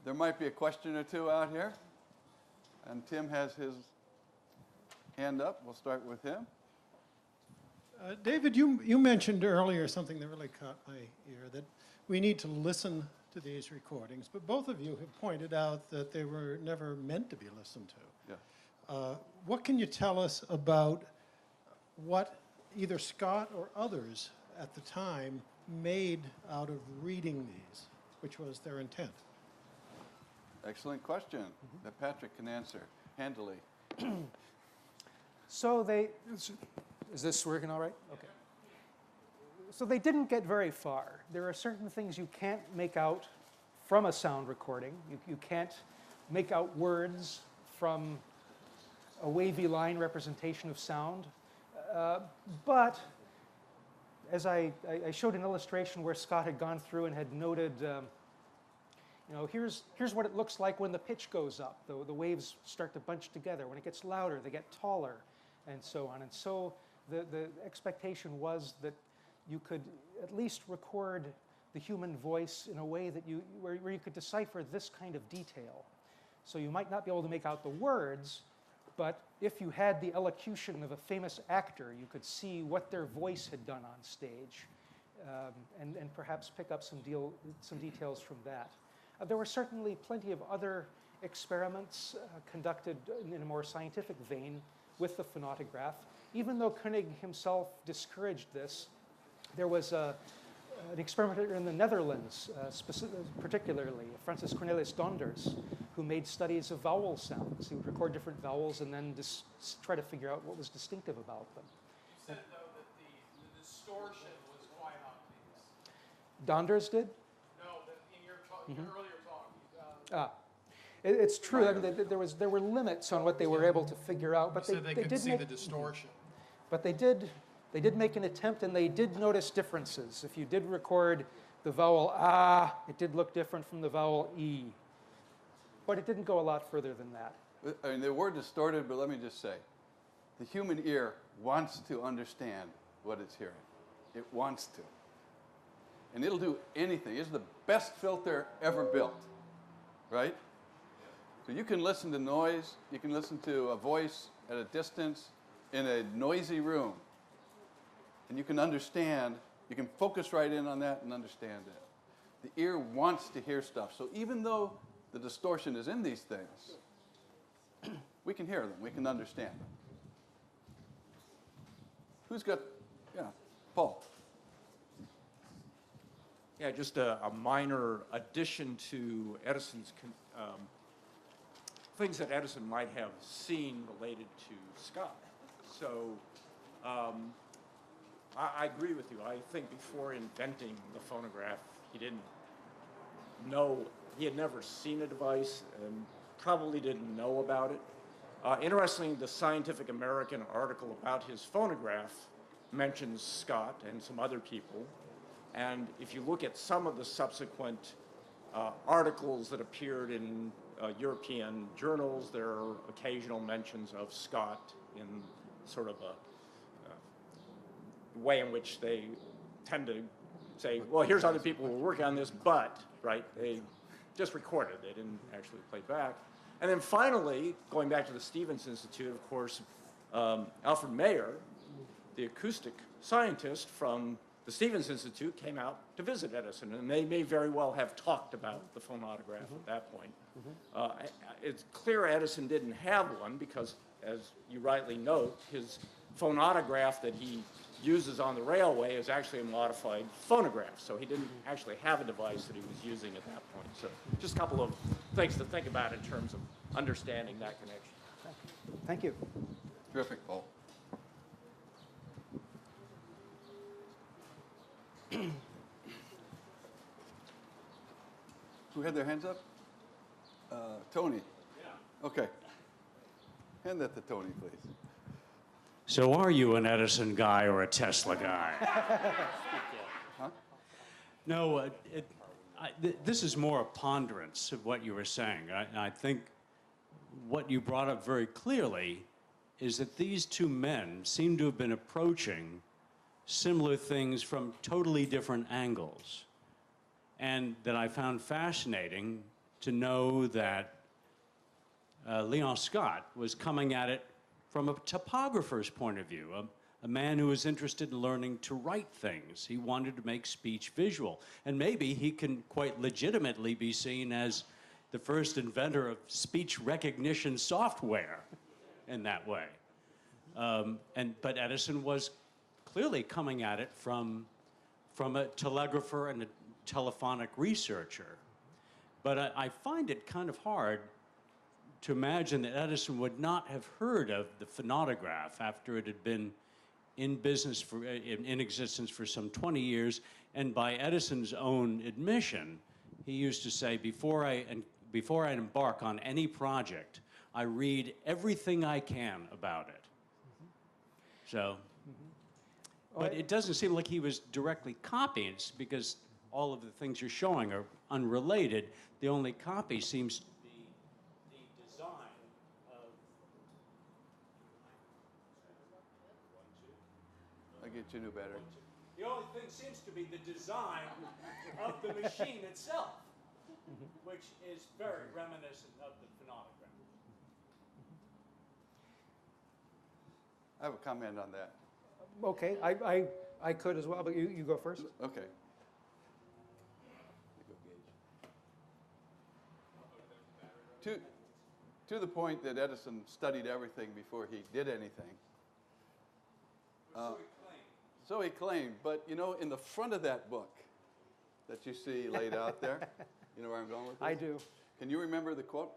There might be a question or two out here. And Tim has his hand up. We'll start with him. David, you mentioned earlier something that really caught my ear, that we need to listen to these recordings, but both of you have pointed out that they were never meant to be listened to. Yeah. What can you tell us about what either Scott or others at the time made out of reading these, which was their intent? Excellent question that Patrick can answer handily. So is this working all right? Okay. So they didn't get very far. There are certain things you can't make out from a sound recording. You can't make out words from a wavy line representation of sound. But as I showed an illustration where Scott had gone through and had noted, here's what it looks like when the pitch goes up. The waves start to bunch together. When it gets louder, they get taller, and so on. And so the expectation was that you could at least record the human voice in a way that where you could decipher this kind of detail. So you might not be able to make out the words, but if you had the elocution of a famous actor, you could see what their voice had done on stage, and perhaps pick up some details from that. There were certainly plenty of other experiments conducted in a more scientific vein with the phonautograph. Even though Koenig himself discouraged this, there was an experimenter in the Netherlands, particularly Francis Cornelis Donders, who made studies of vowel sounds. He would record different vowels and then try to figure out what was distinctive about them. You said, though, that the distortion was quite obvious. Donders did? No, in your earlier talk. It's true. I mean, there were limits on what they were able to figure out, but they could see the distortion. But they did make an attempt, and they did notice differences. If you did record the vowel ah, it did look different from the vowel e. But it didn't go a lot further than that. I mean, they were distorted, but let me just say, the human ear wants to understand what it's hearing. It wants to. And it'll do anything. It's the best filter ever built, right? So you can listen to noise, you can listen to a voice at a distance in a noisy room, and you can understand, you can focus right in on that and understand it. The ear wants to hear stuff. So even though the distortion is in these things, we can hear them, we can understand them. Who's got, yeah, Paul. Yeah, just a minor addition to Edison's things that Edison might have seen related to Scott. So I agree with you. I think before inventing the phonograph, he didn't know, he had never seen a device and probably didn't know about it. Interestingly, the Scientific American article about his phonograph mentions Scott and some other people. And if you look at some of the subsequent articles that appeared in European journals, there are occasional mentions of Scott in sort of a way in which they tend to say, well, here's other people who were working on this, but, right, they just recorded, they didn't actually play back. And then finally, going back to the Stevens Institute, of course, Alfred Mayer, the acoustic scientist from the Stevens Institute, came out to visit Edison, and they may very well have talked about the phonautograph at that point. It's clear Edison didn't have one because, as you rightly note, his phonautograph that he uses on the railway is actually a modified phonograph, so he didn't actually have a device that he was using at that point. So just a couple of things to think about in terms of understanding that connection. Thank you. Terrific, Paul. Who had their hands up? Tony. Yeah. Okay. Hand that to Tony, please. So are you an Edison guy or a Tesla guy? Huh? No, this is more a ponderance of what you were saying. I think what you brought up very clearly is that these two men seem to have been approaching similar things from totally different angles. And that I found fascinating to know that Leon Scott was coming at it from a topographer's point of view, a man who was interested in learning to write things. He wanted to make speech visual. And maybe he can quite legitimately be seen as the first inventor of speech recognition software in that way. But Edison was clearly coming at it from a telegrapher and a telephonic researcher. But I find it kind of hard to imagine that Edison would not have heard of the phonautograph after it had been in business in existence for some 20 years. And by Edison's own admission, he used to say, before I embark on any project, I read everything I can about it. So, but it doesn't seem like he was directly copying, because all of the things you're showing are unrelated. The only copy seems to be the design of... I'll get you a new battery. The only thing seems to be the design of the machine itself, which is very reminiscent of the phonautograph. I have a comment on that. Okay, I could as well, but you go first. Okay. To the point that Edison studied everything before he did anything. So he claimed, but you know, in the front of that book that you see laid out there, you know where I'm going with this? I do. Can you remember the quote?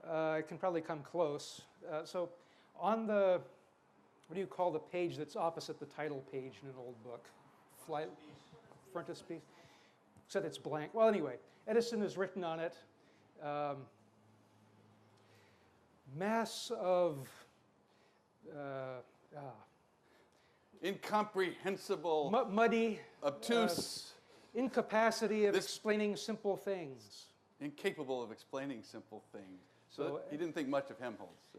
I can probably come close. So on the, what do you call the page that's opposite the title page in an old book? Frontispiece? Except it's blank. Well, anyway, Edison has written on it, mass of Incomprehensible, muddy, obtuse, incapacity of explaining simple things. incapable of explaining simple things. So So, he didn't think much of Helmholtz.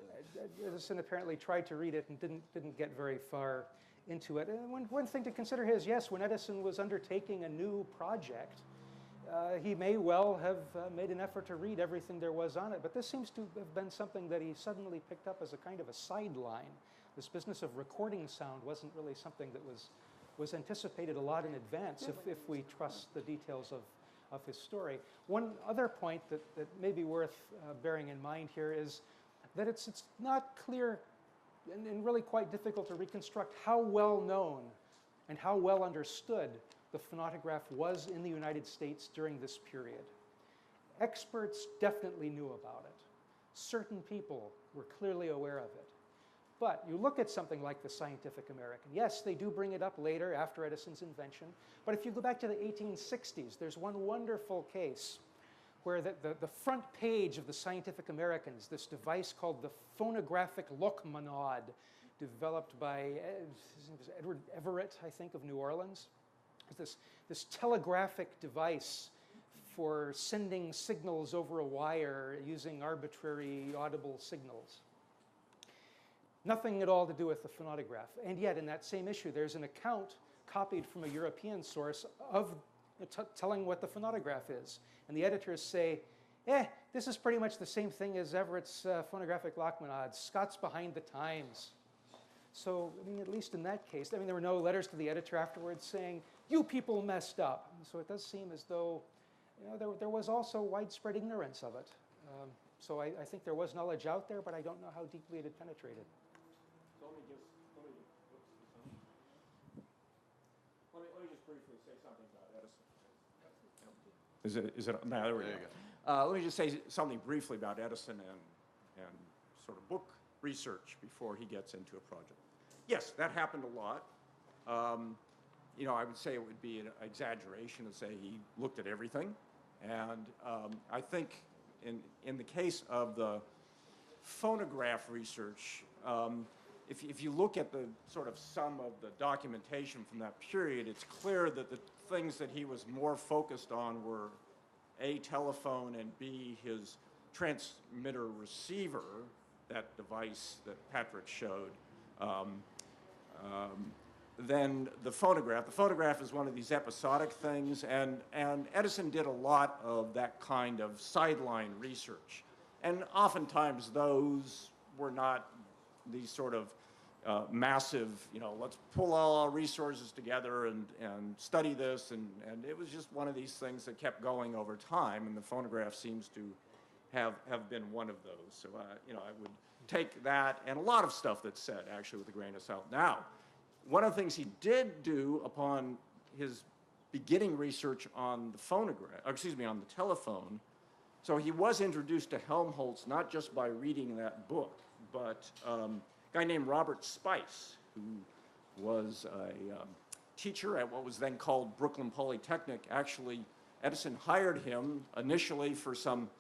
Edison apparently tried to read it and didn't get very far into it. And one thing to consider is, yes, when Edison was undertaking a new project, he may well have made an effort to read everything there was on it, but this seems to have been something that he suddenly picked up as a kind of a sideline. This business of recording sound wasn't really something that was anticipated a lot in advance, if we trust the details of his story. One other point that may be worth bearing in mind here is that it's not clear and really quite difficult to reconstruct how well known and how well understood the phonautograph was in the United States during this period. Experts definitely knew about it. Certain people were clearly aware of it. But you look at something like the Scientific American. Yes, they do bring it up later after Edison's invention. But if you go back to the 1860s, there's one wonderful case where the front page of the Scientific Americans, this device called the phonographic Lochmanod, developed by Edward Everett, I think, of New Orleans. This telegraphic device for sending signals over a wire using arbitrary audible signals. Nothing at all to do with the phonautograph. And yet, in that same issue, there's an account copied from a European source of telling what the phonautograph is. And the editors say, this is pretty much the same thing as Everett's phonographic Lochmanod. Scott's behind the times. So, I mean, at least in that case, I mean, there were no letters to the editor afterwards saying, you people messed up. And so it does seem as though, you know, there was also widespread ignorance of it. So I think there was knowledge out there, but I don't know how deeply it had penetrated. So let me just briefly say something about Edison. Is it? No, there we go. Let me just say something briefly about Edison and sort of book research before he gets into a project. Yes, that happened a lot. You know, I would say it would be an exaggeration to say he looked at everything. And I think in the case of the phonograph research, if you look at the sort of sum of the documentation from that period, it's clear that the things that he was more focused on were A, telephone, and B, his transmitter receiver, that device that Patrick showed. than the phonograph. The phonograph is one of these episodic things, and Edison did a lot of that kind of sideline research. And oftentimes those were not these sort of massive, let's pull all our resources together and study this, and it was just one of these things that kept going over time, and the phonograph seems to have been one of those. So, I would take that and a lot of stuff that's said, actually, with a grain of salt. Now, one of the things he did do upon his beginning research on the phonograph, on the telephone, so he was introduced to Helmholtz not just by reading that book, but a guy named Robert Spice, who was a teacher at what was then called Brooklyn Polytechnic. Actually, Edison hired him initially for some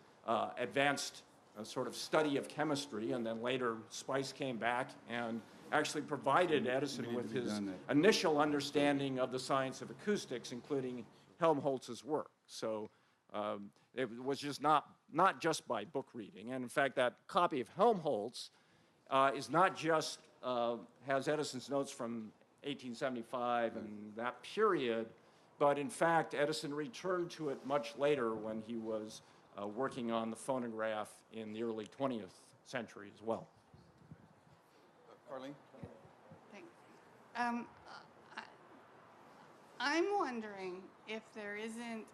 advanced sort of study of chemistry, and then later Spice came back and actually provided Edison with his initial understanding of the science of acoustics, including Helmholtz's work. So it was just not just by book reading. And in fact, that copy of Helmholtz is not just, has Edison's notes from 1875 and that period, but in fact, Edison returned to it much later when he was working on the phonograph in the early 20th century as well. Carlene? Thanks. I'm wondering if there isn't,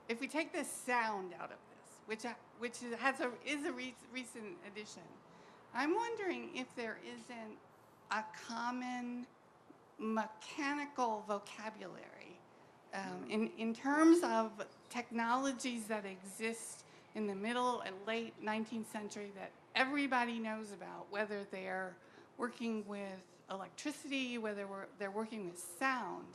if we take the sound out of this, which is a recent addition, I'm wondering if there isn't a common mechanical vocabulary in terms of technologies that exist in the middle and late 19th century that everybody knows about, whether they're working with electricity, whether they're working with sound.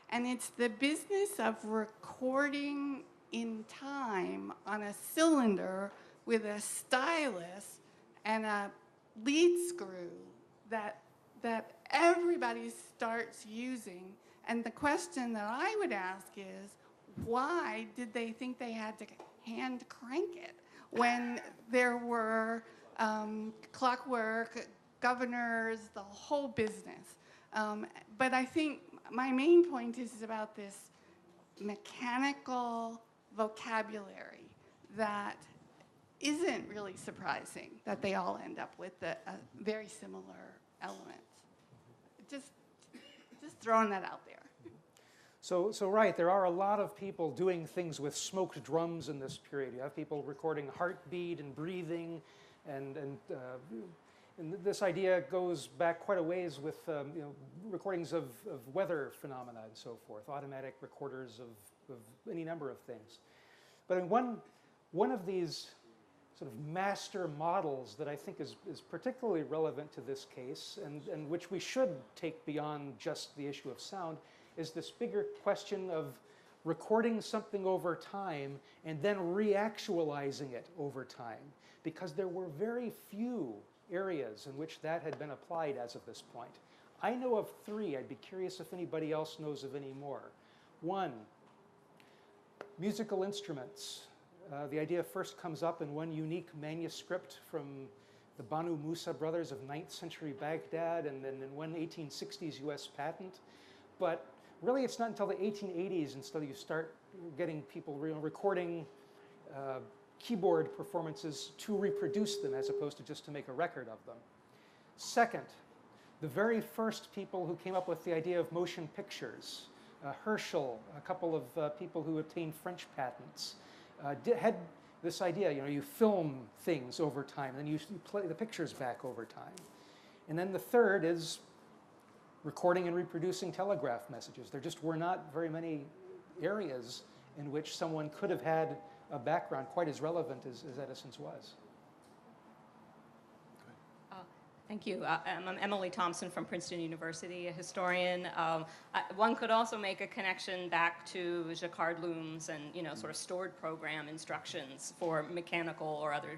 And it's the business of recording in time on a cylinder with a stylus and a lead screw that everybody starts using. And the question that I would ask is, why did they think they had to hand crank it when there were clockwork, governors, the whole business? But I think my main point is about this mechanical vocabulary that isn't really surprising that they all end up with very similar elements. Just throwing that out there. So right, there are a lot of people doing things with smoked drums in this period. You have people recording heartbeat and breathing, and this idea goes back quite a ways with recordings of weather phenomena and so forth, automatic recorders of any number of things. But in one of these sort of master models that I think is particularly relevant to this case, and which we should take beyond just the issue of sound, is this bigger question of recording something over time and then reactualizing it over time, because there were very few areas in which that had been applied as of this point. I know of 3. I'd be curious if anybody else knows of any more. 1, musical instruments. The idea first comes up in one unique manuscript from the Banu Musa brothers of 9th century Baghdad, and then in one 1860s US patent. But really, it's not until the 1880s until you start getting people recording keyboard performances to reproduce them as opposed to just to make a record of them. Second, the very first people who came up with the idea of motion pictures, Herschel, a couple of people who obtained French patents, had this idea, you film things over time, and then you play the pictures back over time. And then the third is recording and reproducing telegraph messages. There just were not very many areas in which someone could have had a background quite as relevant as Edison's was. Thank you. I'm Emily Thompson from Princeton University, a historian. One could also make a connection back to Jacquard looms and sort of stored program instructions for mechanical or other,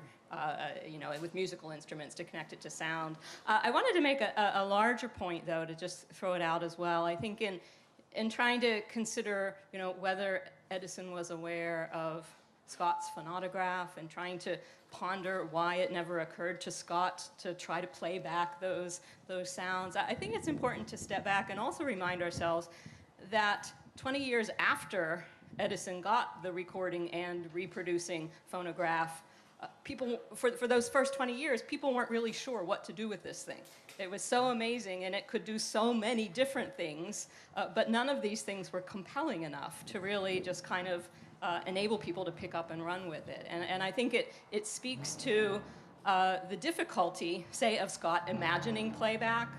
with musical instruments to connect it to sound. I wanted to make a larger point, though, to just throw it out as well. I think in trying to consider, whether Edison was aware of Scott's phonautograph and trying to ponder why it never occurred to Scott to try to play back those sounds. I think it's important to step back and also remind ourselves that 20 years after Edison got the recording and reproducing phonograph, people, for those first 20 years, people weren't really sure what to do with this thing. It was so amazing, and it could do so many different things, but none of these things were compelling enough to really just kind of enable people to pick up and run with it. And I think it speaks to the difficulty, say, of Scott imagining playback.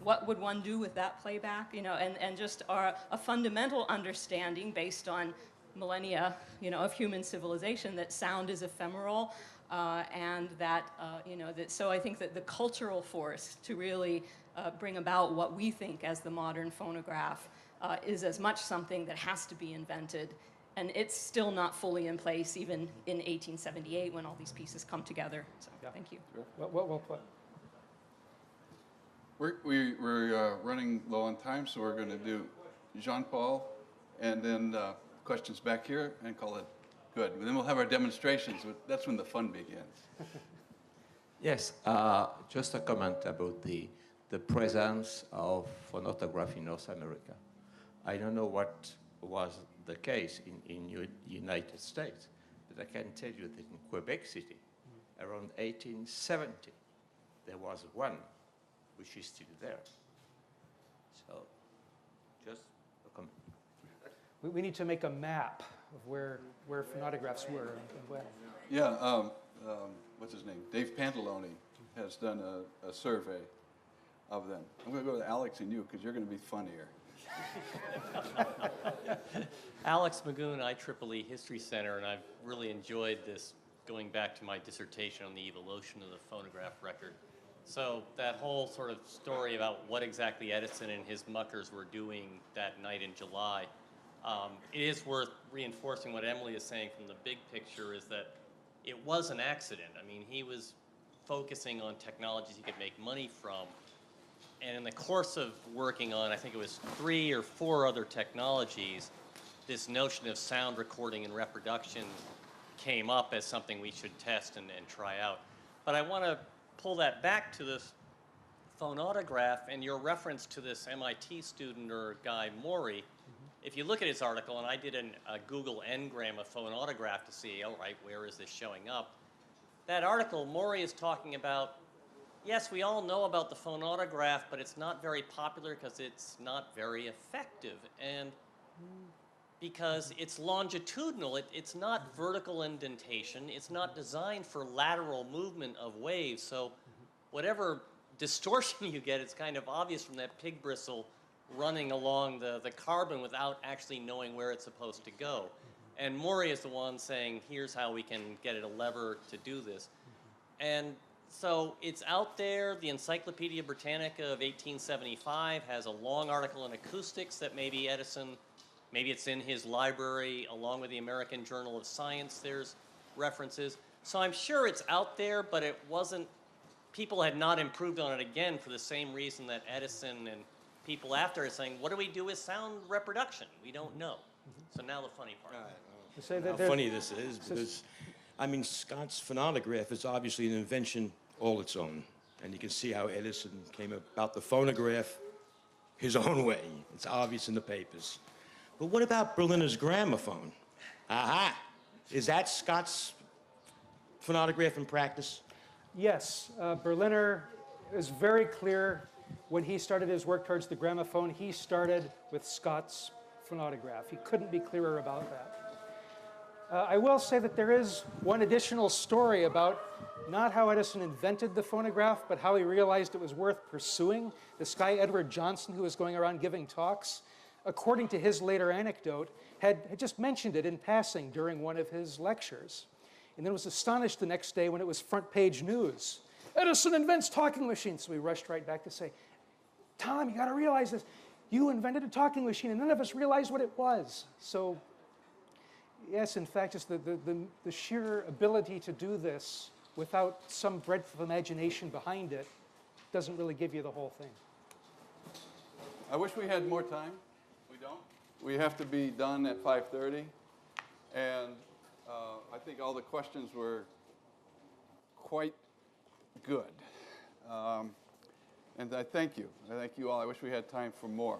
What would one do with that playback? You know, and just a fundamental understanding based on millennia, you know, of human civilization that sound is ephemeral, and that, you know, so I think that the cultural force to really bring about what we think as the modern phonograph is as much something that has to be invented, and it's still not fully in place even in 1878 when all these pieces come together. So, Yeah. Thank you. Well put. We're running low on time, so we're going to do Jean-Paul, and then questions back here, and call it good. And then we'll have our demonstrations. That's when the fun begins. Yes, just a comment about the presence of phonautograph in North America. I don't know what was the case in United States, but I can tell you that in Quebec City, around 1870, there was one, which is still there. So, just a comment. We need to make a map of where phonographs were and when. Yeah, what's his name? Dave Pantalone has done a survey of them. I'm going to go to Alex and you, because you're going to be funnier. Alex Magoun, IEEE History Center, and I've really enjoyed this, going back to my dissertation on the evolution of the phonograph record. So that whole sort of story about what exactly Edison and his muckers were doing that night in July, it is worth reinforcing what Emily is saying from the big picture, is that it was an accident. I mean, he was focusing on technologies he could make money from. And in the course of working on, I think it was 3 or 4 other technologies, this notion of sound recording and reproduction came up as something we should test and try out. But I want to pull that back to this phonautograph and your reference to this MIT student or guy, Maury. If you look at his article, and I did a Google Ngram of phonautograph to see, all right, where is this showing up? That article, Maury is talking about, yes, we all know about the phonautograph, but it's not very popular because it's not very effective. And because it's longitudinal, it's not vertical indentation, it's not designed for lateral movement of waves. So whatever distortion you get, it's kind of obvious from that pig bristle running along the carbon without actually knowing where it's supposed to go. And Maury is the one saying, here's how we can get it a lever to do this. And so it's out there. The Encyclopedia Britannica of 1875 has a long article in acoustics that maybe Edison, maybe it's in his library, along with the American Journal of Science, there's references. So I'm sure it's out there, but it wasn't, people had not improved on it again for the same reason that Edison and people after are saying, what do we do with sound reproduction? We don't know. So now the funny part. How funny this is, because, I mean, Scott's phonautograph is obviously an invention all its own. And you can see how Edison came about the phonograph his own way. It's obvious in the papers. But what about Berliner's gramophone? Aha! Is that Scott's phonautograph in practice? Yes, Berliner is very clear when he started his work towards the gramophone. He started with Scott's phonautograph. He couldn't be clearer about that. I will say that there is one additional story about not how Edison invented the phonograph, but how he realized it was worth pursuing. This guy, Edward Johnson, who was going around giving talks, according to his later anecdote, had just mentioned it in passing during one of his lectures. And then was astonished the next day when it was front page news. Edison invents talking machines. So we rushed right back to say, Tom, you got to realize this. You invented a talking machine, and none of us realized what it was. So yes, in fact, just the sheer ability to do this without some breadth of imagination behind it doesn't really give you the whole thing. I wish we had more time. We don't. We have to be done at 5:30. And I think all the questions were quite good. And I thank you. I thank you all. I wish we had time for more.